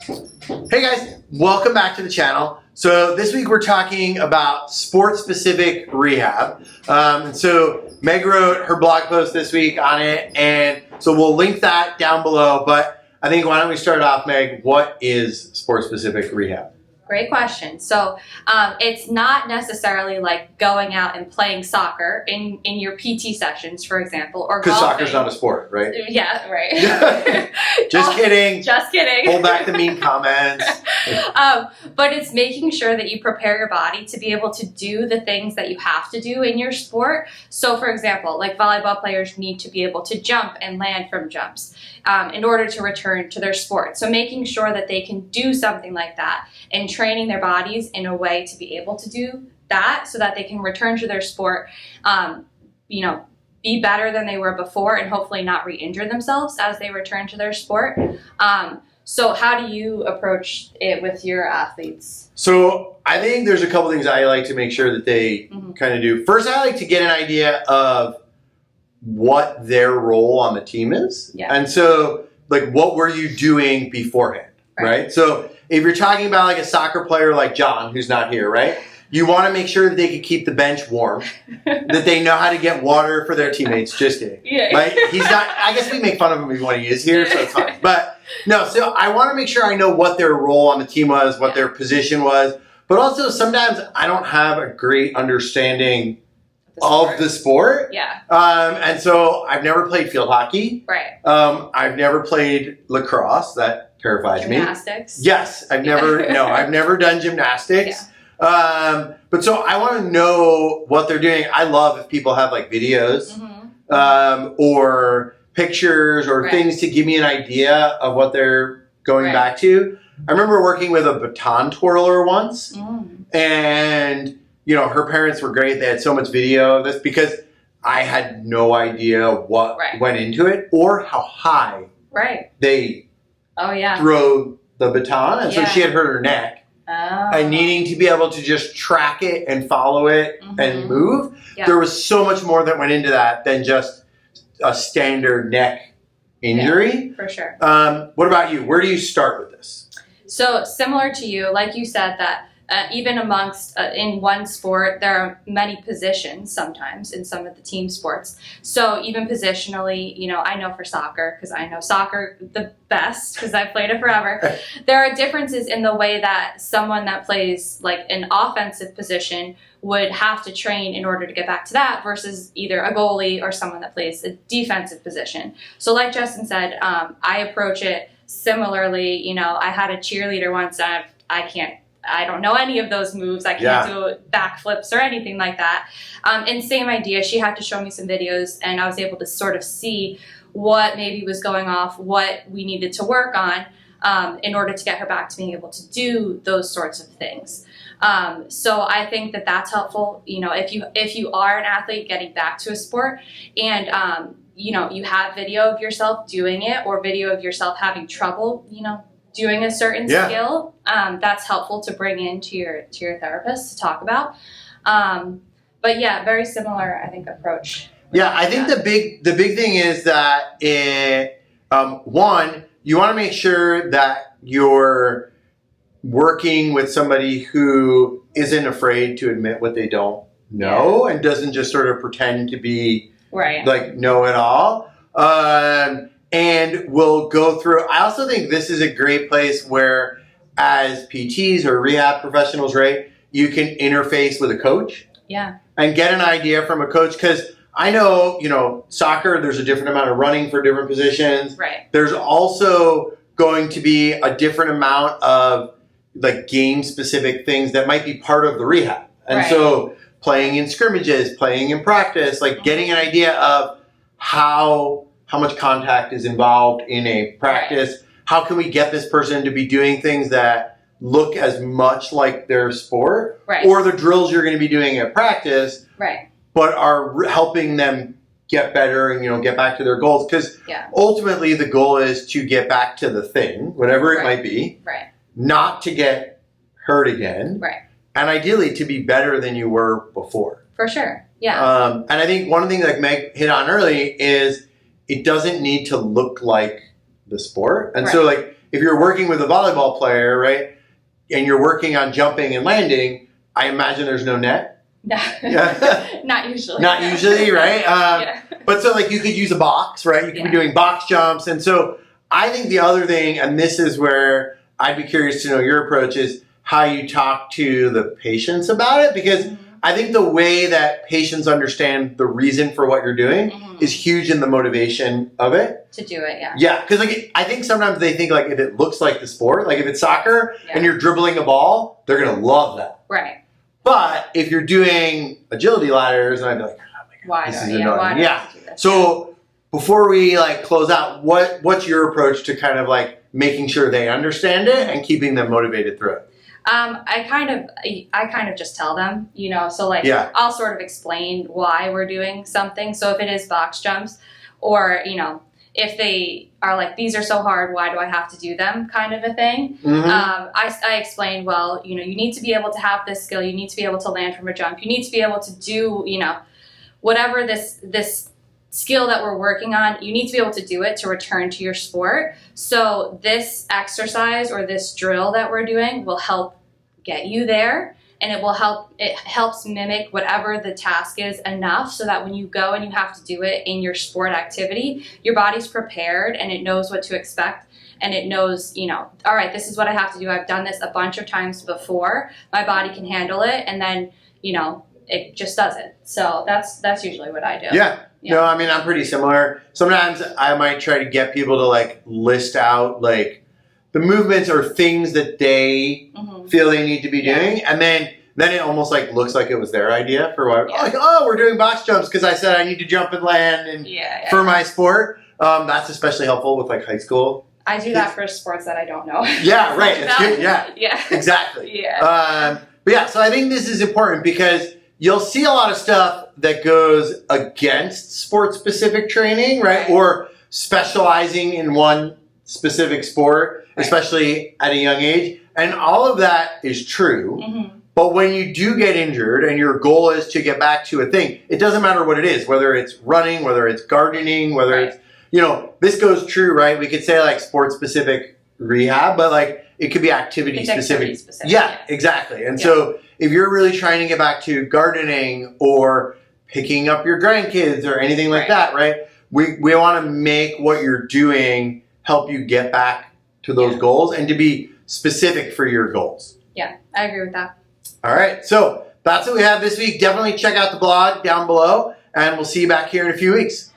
Hey guys, welcome back to the channel. So this week we're talking about sport-specific rehab. And so Meg wrote her blog post this week on it, and so we'll link that down below. But I think why don't we start off, Meg, what is sport-specific rehab? Great question. So it's not necessarily like going out and playing soccer in your PT sessions, for example, or because golfing. soccer's not a sport, right? Yeah, right. Just kidding. Just kidding. Hold back the mean comments. But it's making sure that you prepare your body to be able to do the things that you have to do in your sport. So, for example, like volleyball players need to be able to jump and land from jumps in order to return to their sport. So making sure that they can do something like that and training their bodies in a way to be able to do that so that they can return to their sport, be better than they were before and hopefully not re-injure themselves as they return to their sport. So how do you approach it with your athletes? So I think there's a couple things I like to make sure that they kind of do. First, I like to get an idea of what their role on the team is. Yeah. And so, like, what were you doing beforehand, right? So if you're talking about like a soccer player like John, who's not here, right? You want to make sure that they can keep the bench warm, that they know how to get water for their teammates. Just kidding. Yeah. Right? He's not, I guess we make fun of him when he is here, so it's fine. But no, so I want to make sure I know what their role on the team was, what their position was. But also sometimes I don't have a great understanding of the sport. Yeah. And so I've never played field hockey. Right. I've never played lacrosse. That terrifies me. Gymnastics. Yes. I've never done gymnastics. Yeah. But so I want to know what they're doing. I love if people have like videos or pictures or things to give me an idea of what they're going back to. I remember working with a baton twirler once, and her parents were great. They had so much video of this because I had no idea what went into it or how high they throw the baton. And so she had hurt her neck. And needing to be able to just track it and follow it and move. Yeah. There was so much more that went into that than just a standard neck injury. Yeah, for sure. What about you? Where do you start with this? So similar to you, like you said, that even amongst in one sport, there are many positions sometimes in some of the team sports. So even positionally, I know for soccer, because I know soccer the best because I've played it forever, there are differences in the way that someone that plays like an offensive position would have to train in order to get back to that versus either a goalie or someone that plays a defensive position. So like Justin said, I approach it similarly. I had a cheerleader once, and I don't know any of those moves. I can't do backflips or anything like that. And same idea. She had to show me some videos, and I was able to sort of see what maybe was going off, what we needed to work on in order to get her back to being able to do those sorts of things. So I think that that's helpful. If you are an athlete getting back to a sport and you have video of yourself doing it or video of yourself having trouble, doing a certain skill, that's helpful to bring into your therapist to talk about. But yeah, very similar, I think, approach. Yeah, I think the big thing is that one, you want to make sure that you're working with somebody who isn't afraid to admit what they don't know and doesn't just sort of pretend to be like know-it-all. And we'll go through. I also think this is a great place where, as PTs or rehab professionals, right, you can interface with a coach. Yeah. And get an idea from a coach, because I know, soccer, there's a different amount of running for different positions. Right. There's also going to be a different amount of like game-specific things that might be part of the rehab. And so playing in scrimmages, playing in practice, like getting an idea of how much contact is involved in a practice. How can we get this person to be doing things that look as much like their sport or the drills you're going to be doing at practice, but are helping them get better and, get back to their goals. Because ultimately the goal is to get back to the thing, whatever it might be, not to get hurt again, and ideally to be better than you were before. For sure, yeah. And I think one of the things like Meg hit on early is it doesn't need to look like the sport. And so like if you're working with a volleyball player, right, and you're working on jumping and landing, I imagine there's no net. No, Yeah. not usually. Not usually, right? Yeah. But so like you could use a box, right? You could be doing box jumps. And so I think the other thing, and this is where I'd be curious to know your approach, is how you talk to the patients about it. Because I think the way that patients understand the reason for what you're doing is huge in the motivation of it. To do it, yeah. Yeah, because like I think sometimes they think like if it looks like the sport, like if it's soccer and you're dribbling a ball, they're going to love that. Right. But if you're doing agility ladders, and I'd be like, oh my God, this is annoying. Yeah. So before we like close out, what's your approach to kind of like making sure they understand it and keeping them motivated through it? I kind of just tell them, you know, so like I'll sort of explain why we're doing something. So if it is box jumps, or, you know, if they are like, these are so hard, why do I have to do them, kind of a thing. I explained, well, you know, you need to be able to have this skill. You need to be able to land from a jump. You need to be able to do, you know, whatever this skill that we're working on, you need to be able to do it to return to your sport. So this exercise or this drill that we're doing will help get you there, and it helps mimic whatever the task is enough so that when you go and you have to do it in your sport activity, your body's prepared and it knows what to expect, and it knows, you know, all right, this is what I have to do. I've done this a bunch of times before. My body can handle it, and then, you know, it just does it. So that's usually what I do. Yeah. No, I mean, I'm pretty similar. Sometimes I might try to get people to like list out like the movements or things that they feel they need to be doing. And then it almost like looks like it was their idea for what, like, oh, we're doing box jumps because I said I need to jump and land and for my sport. That's especially helpful with like high school. I do that for sports that I don't know. Yeah, right. It's good. Yeah. Yeah. Exactly. Yeah. But yeah, so I think this is important because you'll see a lot of stuff that goes against sport-specific training, right? Or specializing in one specific sport, especially at a young age. And all of that is true. But when you do get injured and your goal is to get back to a thing, it doesn't matter what it is, whether it's running, whether it's gardening, whether it's, you know, this goes true, right? We could say like sport-specific rehab, but like it could be activity-specific. Yeah, exactly. And so if you're really trying to get back to gardening or picking up your grandkids or anything like that, right? We want to make what you're doing help you get back to those goals and to be specific for your goals. Yeah, I agree with that. All right. So that's what we have this week. Definitely check out the blog down below, and we'll see you back here in a few weeks.